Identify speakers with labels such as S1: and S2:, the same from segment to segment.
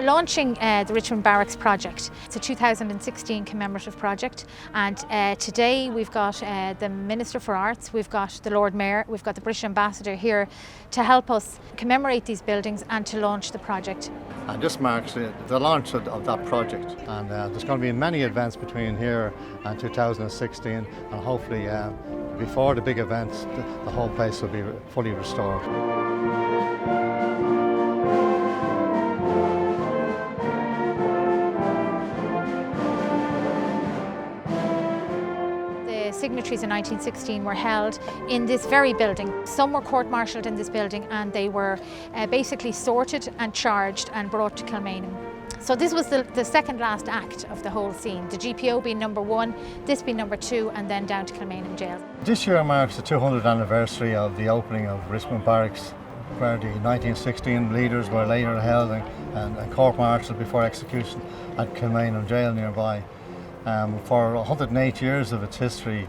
S1: We're launching the Richmond Barracks project. It's a 2016 commemorative project, and today we've got the Minister for Arts, we've got the Lord Mayor, we've got the British Ambassador here to help us commemorate these buildings and to launch the project.
S2: And this marks the launch of that project, and there's going to be many events between here and 2016, and hopefully before the big events the whole place will be fully restored.
S1: Signatories in 1916 were held in this very building. Some were court-martialled in this building, and they were basically sorted and charged and brought to Kilmainham. So this was the second last act of the whole scene, the GPO being number one, this being number two, and then down to Kilmainham Jail.
S2: This year marks the 200th anniversary of the opening of Richmond Barracks, where the 1916 leaders were later held and court-martialled before execution at Kilmainham Jail nearby. For 108 years of its history,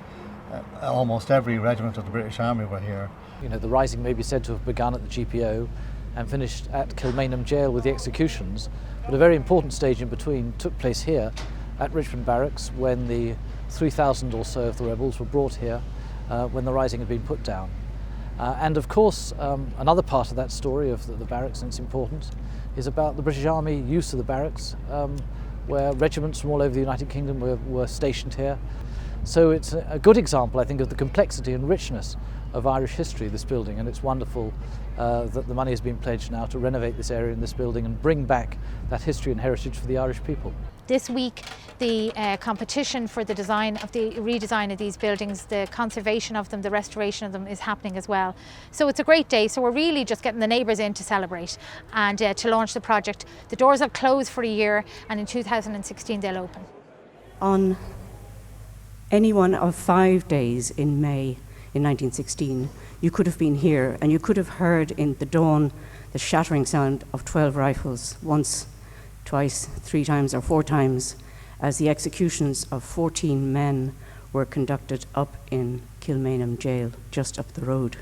S2: almost every regiment of the British Army were here.
S3: You know, the rising may be said to have begun at the GPO and finished at Kilmainham Jail with the executions, but a very important stage in between took place here at Richmond Barracks when the 3,000 or so of the rebels were brought here when the rising had been put down. And of course, another part of that story of the barracks, and it's important, is about the British Army use of the barracks, where regiments from all over the United Kingdom were stationed here. So it's a good example, I think, of the complexity and richness of Irish history, this building, and it's wonderful that the money has been pledged now to renovate this area in this building and bring back that history and heritage for the Irish people.
S1: This week, the competition for the redesign of these buildings, the conservation of them, the restoration of them is happening as well. So it's a great day. So we're really just getting the neighbours in to celebrate and to launch the project. The doors will close for a year, and in 2016 they'll open.
S4: On any one of 5 days in May in 1916, you could have been here and you could have heard in the dawn the shattering sound of 12 rifles, once, twice, 3 times or 4 times, as the executions of 14 men were conducted up in Kilmainham Jail, just up the road.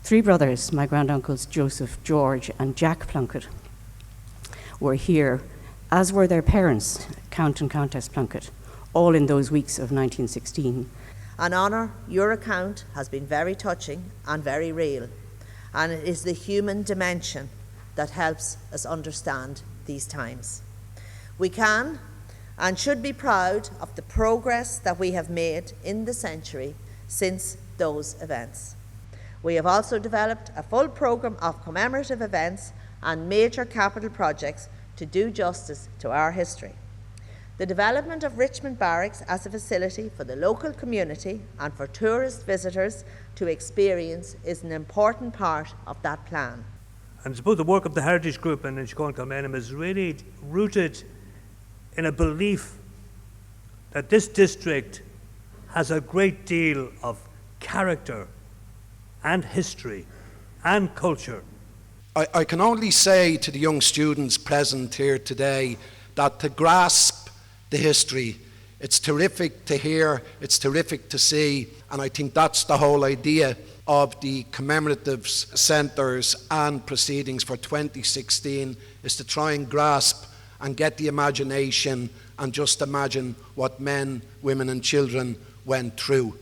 S4: 3 brothers, my granduncles Joseph, George and Jack Plunkett, were here, as were their parents, Count and Countess Plunkett, all in those weeks of 1916.
S5: And Honor, your account has been very touching and very real, and it is the human dimension that helps us understand these times. We can and should be proud of the progress that we have made in the century since those events. We have also developed a full programme of commemorative events and major capital projects to do justice to our history. The development of Richmond Barracks as a facility for the local community and for tourist visitors to experience is an important part of that plan.
S6: And I suppose the work of the Heritage Group in Inchicore Kilmainham is really rooted in a belief that this district has a great deal of character and history and culture.
S7: I can only say to the young students present here today that to grasp the history, it's terrific to hear, it's terrific to see, and I think that's the whole idea of the commemorative centres and proceedings for 2016, is to try and grasp and get the imagination and just imagine what men, women and children went through.